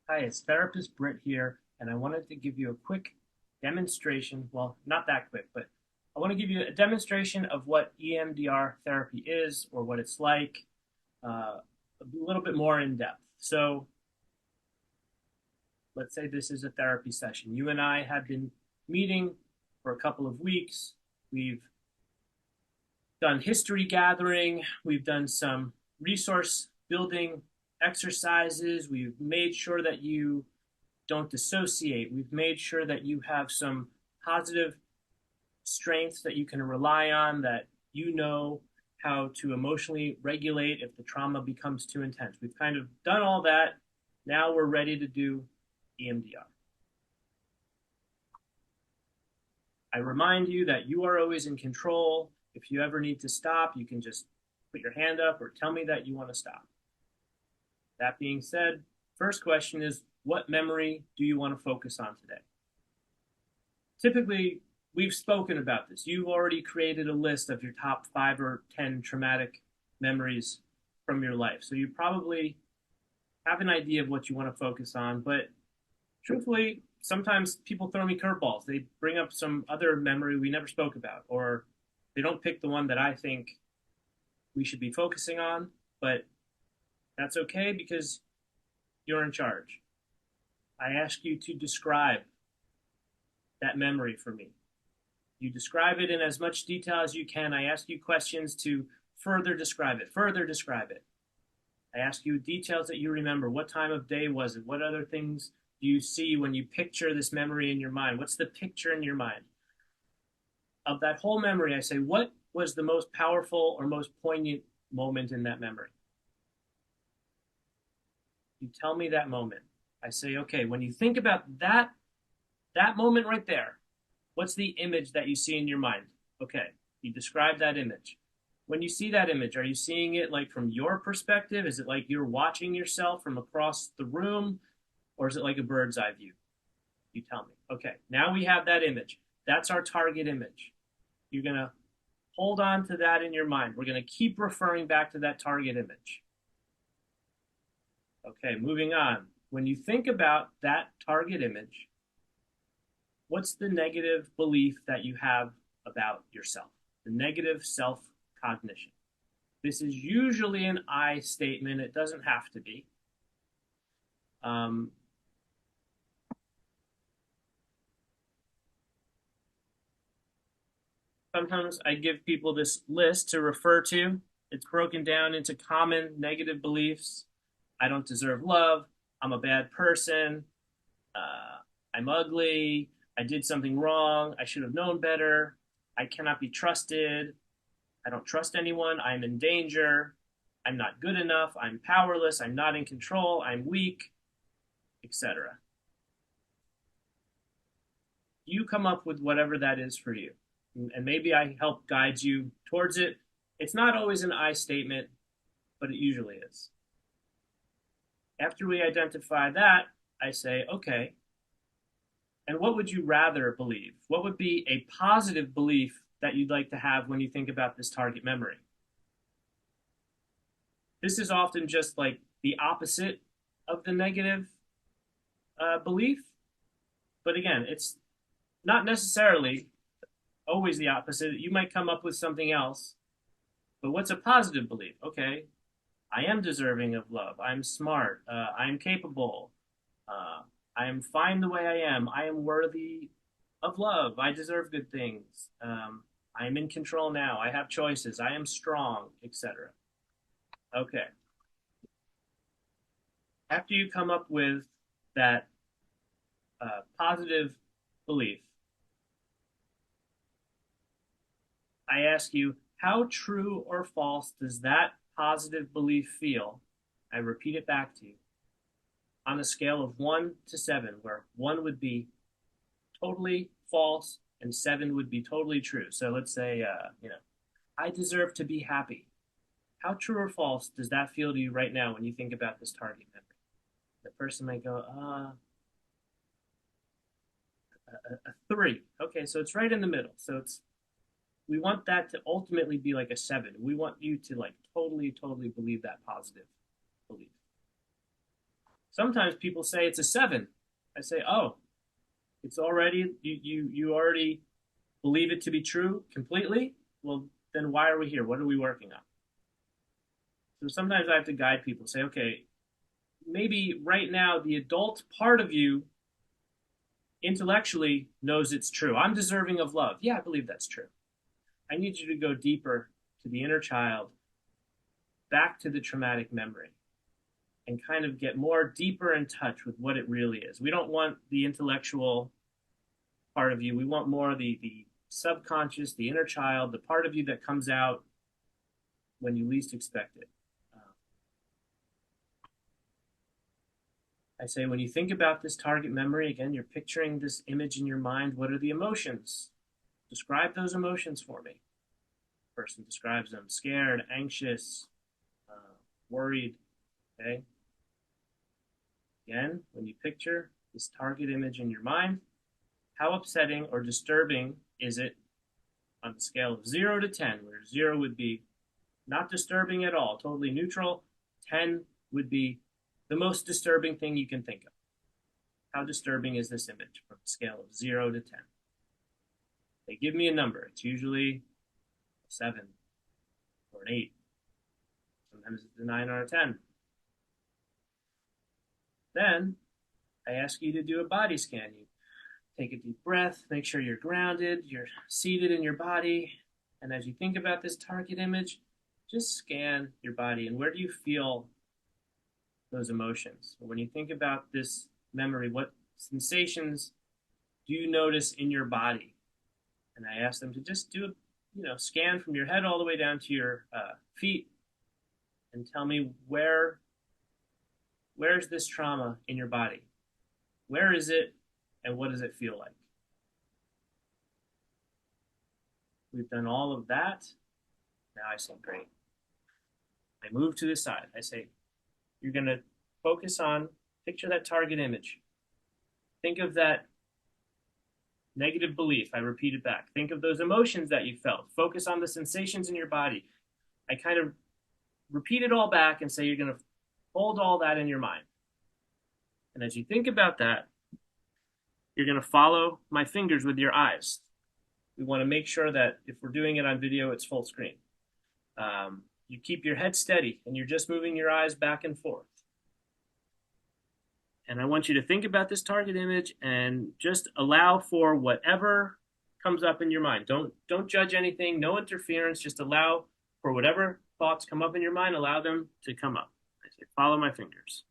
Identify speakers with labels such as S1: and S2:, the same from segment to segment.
S1: Hi, it's therapist Britt here, and I wanted to give you a quick demonstration. Well, not that quick, but I want to give you a demonstration of what EMDR therapy is or what it's like, a little bit more in depth. So, let's say this is a therapy session. You and I have been meeting for a couple of weeks. We've done history gathering, we've done some resource building exercises, we've made sure that you don't dissociate. We've made sure that you have some positive strengths that you can rely on, that you know how to emotionally regulate if the trauma becomes too intense. We've kind of done all that. Now we're ready to do EMDR. I remind you that you are always in control. If you ever need to stop, you can just put your hand up or tell me that you want to stop. That being said, first question is, what memory do you want to focus on today? Typically, we've spoken about this. You've already created a list of your top 5 or 10 traumatic memories from your life. So you probably have an idea of what you want to focus on. But truthfully, sometimes people throw me curveballs. They bring up some other memory we never spoke about, or they don't pick the one that I think we should be focusing on. But that's okay because you're in charge. I ask you to describe that memory for me. You describe it in as much detail as you can. I ask you questions to further describe it, further describe it. I ask you details that you remember. What time of day was it? What other things do you see when you picture this memory in your mind? What's the picture in your mind? Of that whole memory, I say, what was the most powerful or most poignant moment in that memory? You tell me that moment. I say, okay, when you think about that moment right there, what's the image that you see in your mind? Okay, you describe that image. When you see that image, are you seeing it like from your perspective? Is it like you're watching yourself from across the room? Or is it like a bird's eye view? You tell me. Okay, now we have that image. That's our target image. You're going to hold on to that in your mind. We're going to keep referring back to that target image. Okay, moving on. When you think about that target image, what's the negative belief that you have about yourself? The negative self cognition. This is usually an I statement. It doesn't have to be. Um, Sometimes I give people this list to refer to. It's broken down into common negative beliefs. I don't deserve love. I'm a bad person. Uh, I'm ugly. I did something wrong. I should have known better. I cannot be trusted. I don't trust anyone. I'm in danger. I'm not good enough. I'm powerless. I'm not in control. I'm weak, etc. You come up with whatever that is for you. And maybe I help guide you towards it. It's not always an I statement, but it usually is. After we identify that, I say, okay, and what would you rather believe? What would be a positive belief that you'd like to have when you think about this target memory? This is often just like the opposite of the negative belief. But again, it's not necessarily always the opposite. You might come up with something else. But what's a positive belief? Okay, I am deserving of love. I'm smart. I am capable. Uh, I am fine the way I am. I am worthy of love. I deserve good things. I am in control now. I have choices. I am strong, etc. Okay. After you come up with that positive belief, I ask you, how true or false does that positive belief feel? I repeat it back to you on a scale of 1 to 7, where 1 would be totally false and 7 would be totally true. So let's say, I deserve to be happy. How true or false does that feel to you right now when you think about this target memory? The person might go, a 3. Okay, so it's right in the middle. So we want that to ultimately be like a 7. We want you to like totally, totally believe that positive belief. Sometimes people say it's a 7. I say, oh, it's already, you already believe it to be true completely? Well, then why are we here? What are we working on? So sometimes I have to guide people, say, okay, maybe right now the adult part of you intellectually knows it's true. I'm deserving of love. Yeah, I believe that's true. I need you to go deeper to the inner child, back to the traumatic memory, and kind of get more deeper in touch with what it really is. We don't want the intellectual part of you. We want more the subconscious, the inner child, the part of you that comes out when you least expect it. I say, when you think about this target memory, again, you're picturing this image in your mind. What are the emotions? Describe those emotions for me. The person describes them: scared, anxious, worried. Okay. Again, when you picture this target image in your mind, how upsetting or disturbing is it on the scale of 0 to 10, where 0 would be not disturbing at all, totally neutral. 10 would be the most disturbing thing you can think of. How disturbing is this image from a scale of 0 to 10? They give me a number. It's usually a 7 or an 8. Sometimes it's a 9 or a 10. Then I ask you to do a body scan. You take a deep breath, make sure you're grounded, you're seated in your body. And as you think about this target image, just scan your body. And where do you feel those emotions? When you think about this memory, what sensations do you notice in your body? And I ask them to just do a scan from your head all the way down to your feet, and tell me where's this trauma in your body? Where is it, and what does it feel like? We've done all of that. Now I say, great. I move to the side. I say, you're going to focus on, picture that target image. Think of that negative belief. I repeat it back. Think of those emotions that you felt. Focus on the sensations in your body. I kind of repeat it all back and say you're going to hold all that in your mind. And as you think about that, you're going to follow my fingers with your eyes. We want to make sure that if we're doing it on video, it's full screen. You keep your head steady and you're just moving your eyes back and forth. And I want you to think about this target image and just allow for whatever comes up in your mind. Don't judge anything, no interference, just allow for whatever thoughts come up in your mind, allow them to come up. I say, follow my fingers.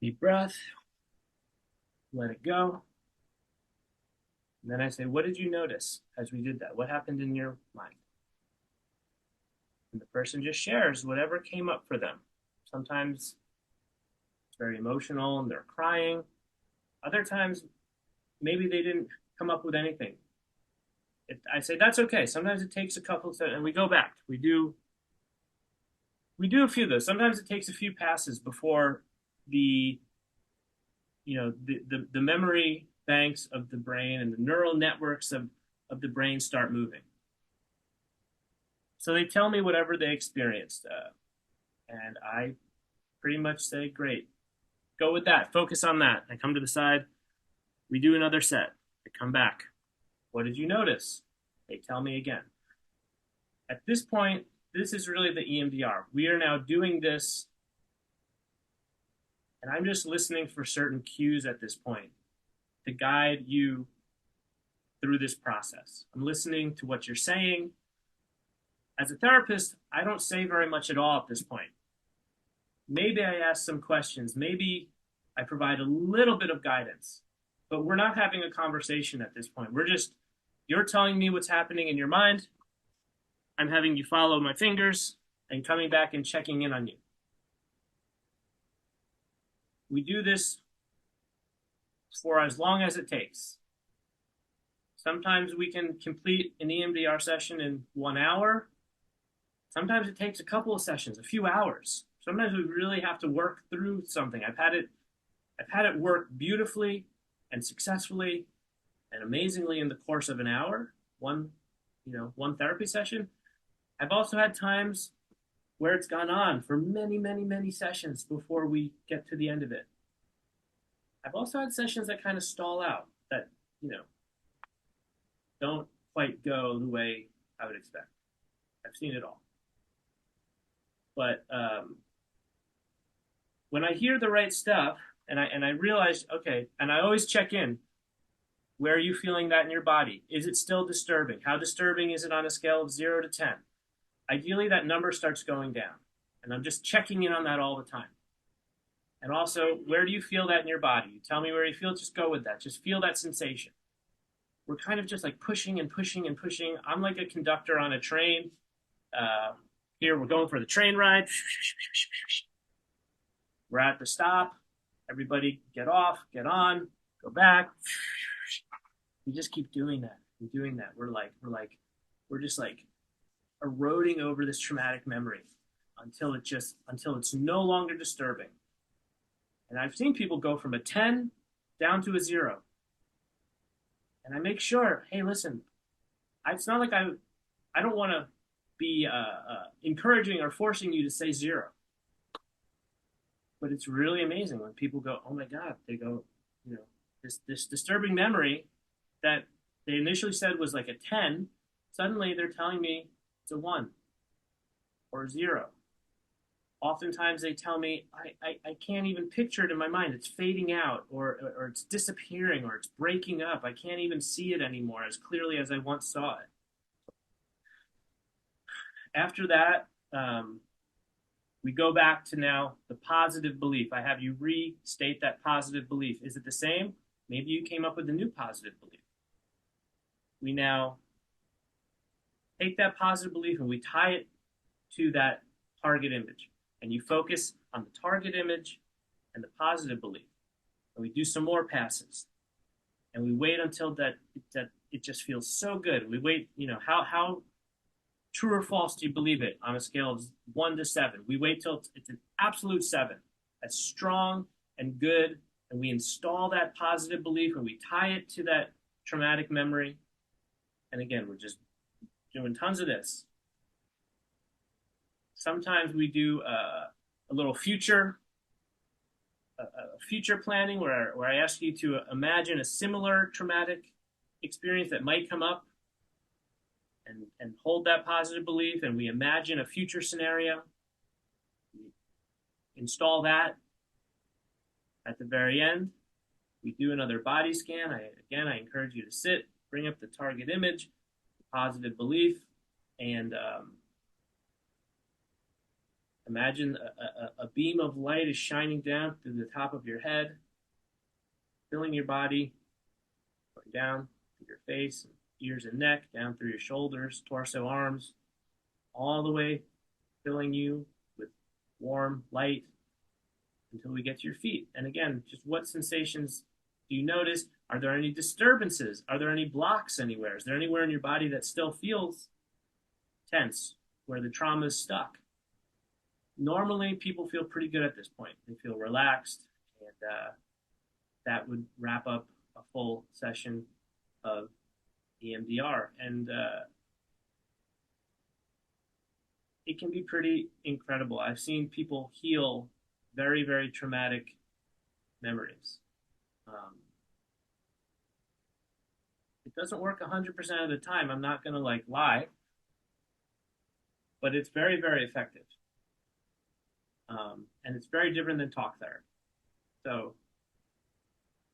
S1: Deep breath, let it go. And then I say, what did you notice as we did that? What happened in your mind? And the person just shares whatever came up for them. Sometimes it's very emotional and they're crying. Other times, maybe they didn't come up with anything. I say, that's okay. Sometimes it takes a couple of, and we go back. We do a few of those. Sometimes it takes a few passes before the memory banks of the brain and the neural networks of the brain start moving. So they tell me whatever they experienced. And I pretty much say, great, go with that. Focus on that. I come to the side. We do another set. I come back. What did you notice? They tell me again. At this point, this is really the EMDR. We are now doing this, and I'm just listening for certain cues at this point to guide you through this process. I'm listening to what you're saying. As a therapist, I don't say very much at all at this point. Maybe I ask some questions. Maybe I provide a little bit of guidance, but we're not having a conversation at this point. You're telling me what's happening in your mind. I'm having you follow my fingers and coming back and checking in on you. we do this for as long as it takes. Sometimes we can complete an EMDR session in 1 hour. Sometimes it takes a couple of sessions, a few hours. Sometimes we really have to work through something. I've had it work beautifully and successfully and amazingly in the course of an hour, one therapy session. I've also had times where it's gone on for many, many, many sessions before we get to the end of it. I've also had sessions that kind of stall out, that, don't quite go the way I would expect. I've seen it all. But when I hear the right stuff and I realize, okay, and I always check in, where are you feeling that in your body? Is it still disturbing? How disturbing is it on a scale of 0 to 10? Ideally, that number starts going down. And I'm just checking in on that all the time. And also, where do you feel that in your body? You tell me where you feel, just go with that. Just feel that sensation. We're kind of just like pushing and pushing and pushing. I'm like a conductor on a train. Here, we're going for the train ride. We're at the stop. Everybody get off, get on, go back. We just keep doing that. We're doing that. We're just like eroding over this traumatic memory until it's no longer disturbing. And I've seen people go from a 10 down to a 0. And I make sure, hey, listen, it's not like I don't want to be encouraging or forcing you to say 0. But it's really amazing when people go, oh my God, they go, this disturbing memory that they initially said was like a 10, suddenly they're telling me it's a 1 or a 0. Oftentimes they tell me, I can't even picture it in my mind. It's fading out, or it's disappearing, or it's breaking up. I can't even see it anymore as clearly as I once saw it. After that, we go back to now the positive belief. I have you restate that positive belief. Is it the same? Maybe you came up with a new positive belief. We now take that positive belief and we tie it to that target image. And you focus on the target image and the positive belief. And we do some more passes. And we wait until that it just feels so good. We wait, how true or false do you believe it on a scale of 1 to 7? We wait till it's an absolute 7. That's strong and good. And we install that positive belief and we tie it to that traumatic memory. And again, we're just doing tons of this. Sometimes we do a little future planning where I ask you to imagine a similar traumatic experience that might come up and hold that positive belief, and we imagine a future scenario. We install that. At the very end, we do another body scan. I encourage you to sit, bring up the target image, the positive belief, and imagine a beam of light is shining down through the top of your head, filling your body, going down through your face, ears and neck, down through your shoulders, torso, arms, all the way filling you with warm light until we get to your feet. And again, just what sensations do you notice? Are there any disturbances? Are there any blocks anywhere? Is there anywhere in your body that still feels tense, where the trauma is stuck? Normally, people feel pretty good at this point. They feel relaxed, and that would wrap up a full session of EMDR. And it can be pretty incredible. I've seen people heal very, very traumatic memories. It doesn't work 100% of the time. I'm not going to lie, but it's very, very effective. And it's very different than talk therapy. So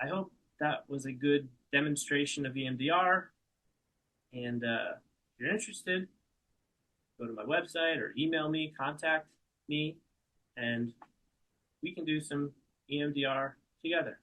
S1: I hope that was a good demonstration of EMDR. And if you're interested, go to my website or email me, contact me, and we can do some EMDR together.